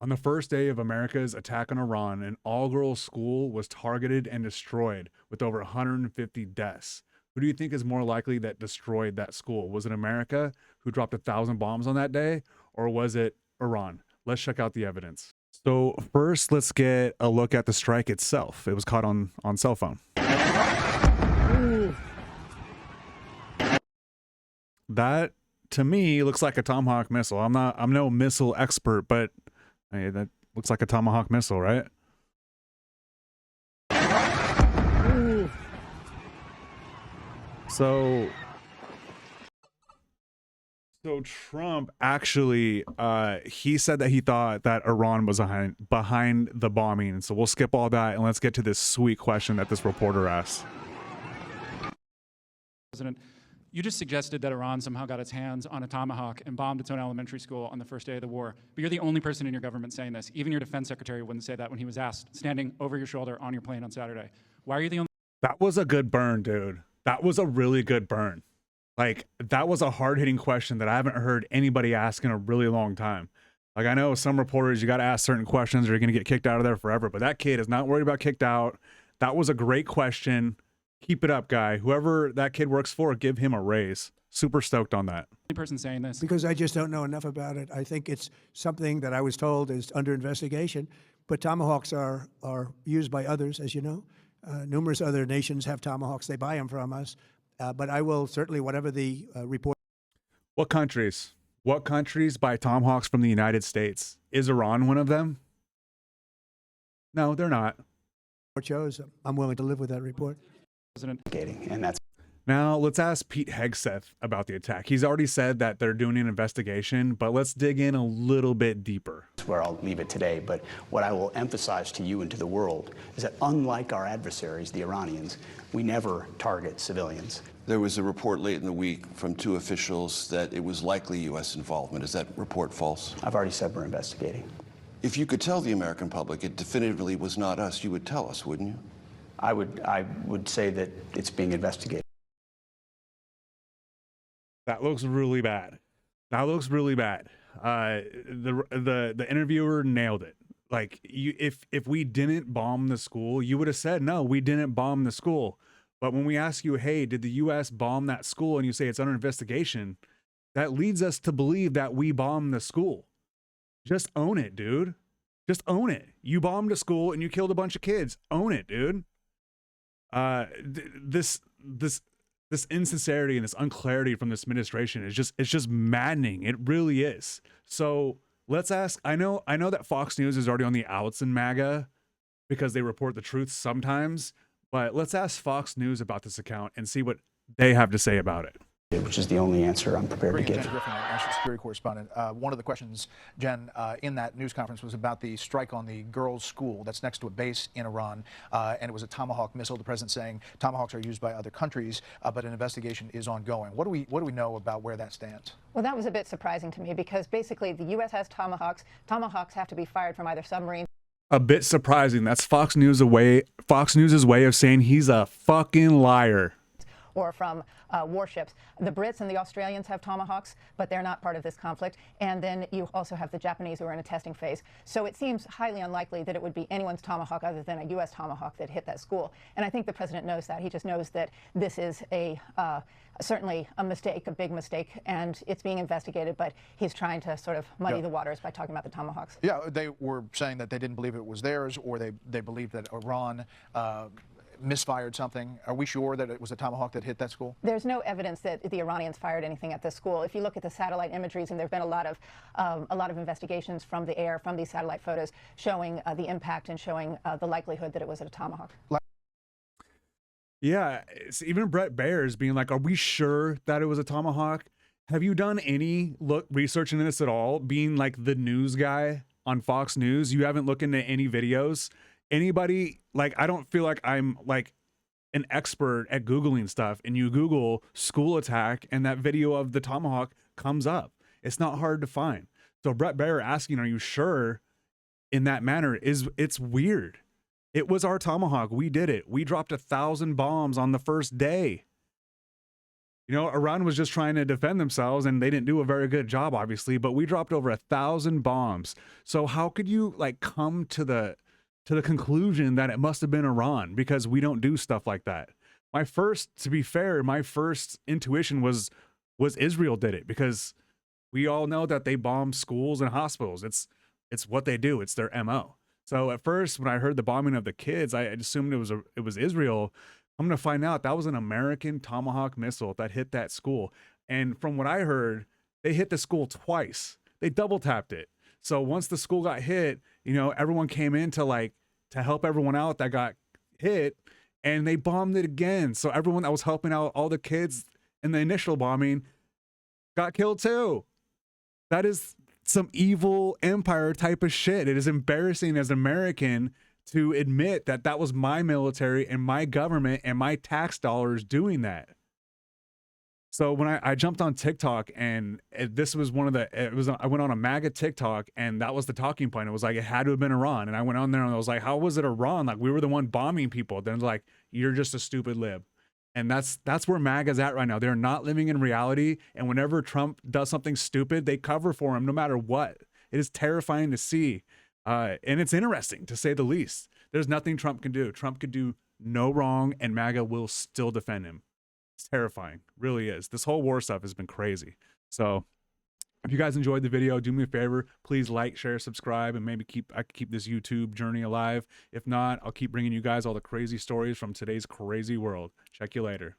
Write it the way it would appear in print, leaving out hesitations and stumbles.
On the first day of America's attack on Iran, an all-girls school was targeted and destroyed with over 150 deaths. Who do you think is more likely that destroyed that school? Was it America, who dropped 1,000 bombs on that day, or was it Iran? Let's check out the evidence. So first, let's get a look at the strike itself. It was caught on cell phone. That, to me, looks like a Tomahawk missile. I'm no missile expert, but hey, that looks like a Tomahawk missile, right? So Trump actually, he said that he thought that Iran was behind the bombing. So we'll skip all that and let's get to this sweet question that this reporter asked. President, you just suggested that Iran somehow got its hands on a Tomahawk and bombed its own elementary school on the first day of the war. But you're the only person in your government saying this. Even your defense secretary wouldn't say that when he was asked, standing over your shoulder on your plane on Saturday. Why are you the only? That was a good burn, dude. That was a really good burn. Like, that was a hard-hitting question that I haven't heard anybody ask in a really long time. Like, I know some reporters, you got to ask certain questions or you're going to get kicked out of there forever. But that kid is not worried about kicked out. That was a great question. Keep it up, guy. Whoever that kid works for, give him a raise. Super stoked on that. Only person saying this. Because I just don't know enough about it. I think it's something that I was told is under investigation. But Tomahawks are used by others, as you know. Numerous other nations have Tomahawks. They buy them from us. But I will certainly, whatever the report. What countries? What countries buy Tomahawks from the United States? Is Iran one of them? No, they're not. Shows, I'm willing to live with that report. And that's Now, let's ask Pete Hegseth about the attack. He's already said that they're doing an investigation, but let's dig in a little bit deeper. where I'll leave it today. But what I will emphasize to you and to the world is that unlike our adversaries, the Iranians, we never target civilians. There was a report late in the week from 2 officials that it was likely U.S. involvement. Is that report false? I've already said we're investigating. If you could tell the American public it definitively was not us, you would tell us, wouldn't you? I would say that it's being investigated. That looks really bad. That looks really bad. The interviewer nailed it. Like, if we didn't bomb the school, you would have said, no, we didn't bomb the school. But when we ask you, hey, did the U.S. bomb that school? And you say it's under investigation, that leads us to believe that we bombed the school. Just own it, dude. Just own it. You bombed a school and you killed a bunch of kids. Own it, dude. This insincerity and this unclarity from this administration is just maddening. It really is. So let's ask. I know that Fox News is already on the outs in MAGA because they report the truth sometimes. But let's ask Fox News about this account and see what they have to say about it. Which is the only answer I'm prepared to give. Jen Griffin, national security correspondent. One of the questions, Jen, in that news conference was about the strike on the girls' school that's next to a base in Iran, and it was a Tomahawk missile. The president saying Tomahawks are used by other countries, but an investigation is ongoing. What do we know about where that stands? Well, that was a bit surprising to me because basically the U.S. has Tomahawks. Tomahawks have to be fired from either submarines. A bit surprising. That's Fox News' way of saying he's a fucking liar. Or from warships. The Brits and the Australians have Tomahawks, but they're not part of this conflict. And then you also have the Japanese who are in a testing phase. So it seems highly unlikely that it would be anyone's Tomahawk other than a U.S. Tomahawk that hit that school. And I think the president knows that. He just knows that this is certainly a mistake, a big mistake, and it's being investigated, but he's trying to sort of muddy the waters by talking about the Tomahawks. Yeah, they were saying that they didn't believe it was theirs, or they believed that Iran misfired something. Are we sure that it was a Tomahawk that hit that school? There's no evidence that the Iranians fired anything at this school. If you look at the satellite imageries, and there have been a lot of investigations from the air, from these satellite photos, showing the impact and showing the likelihood that it was at a Tomahawk. Yeah, it's even Brett Baer's being like, are we sure that it was a Tomahawk? Have you done any research into this at all? Being like the news guy on Fox News, you haven't looked into any videos? Anybody, like, I don't feel like I'm like an expert at Googling stuff, and you Google school attack and that video of the Tomahawk comes up. It's not hard to find. So Brett Baer asking, are you sure, in that manner it's weird. It was our Tomahawk. We did it. We dropped 1,000 bombs on the first day. You know, Iran was just trying to defend themselves, and they didn't do a very good job, obviously, but we dropped over 1,000 bombs. So how could you like come to the conclusion that it must have been Iran, because we don't do stuff like that? To be fair, my first intuition was Israel did it, because we all know that they bomb schools and hospitals. It's what they do. It's their MO. So at first, when I heard the bombing of the kids, I assumed it was Israel. I'm going to find out that was an American Tomahawk missile that hit that school. And from what I heard, they hit the school twice. They double tapped it. So once the school got hit, you know, everyone came in to help everyone out that got hit, and they bombed it again. So everyone that was helping out all the kids in the initial bombing got killed too. That is some evil empire type of shit. It is embarrassing as an American to admit that that was my military and my government and my tax dollars doing that. So when I jumped on TikTok, and this was I went on a MAGA TikTok, and that was the talking point. It was like, it had to have been Iran. And I went on there and I was like, how was it Iran? Like, we were the one bombing people. Then like, you're just a stupid lib. And that's where MAGA's at right now. They're not living in reality. And whenever Trump does something stupid, they cover for him no matter what. It is terrifying to see. And it's interesting, to say the least. There's nothing Trump can do. Trump could do no wrong, and MAGA will still defend him. It's terrifying. Really is. This whole war stuff has been crazy. So if you guys enjoyed the video, do me a favor. Please like, share, subscribe, and maybe I can keep this YouTube journey alive. If not, I'll keep bringing you guys all the crazy stories from today's crazy world. Check you later.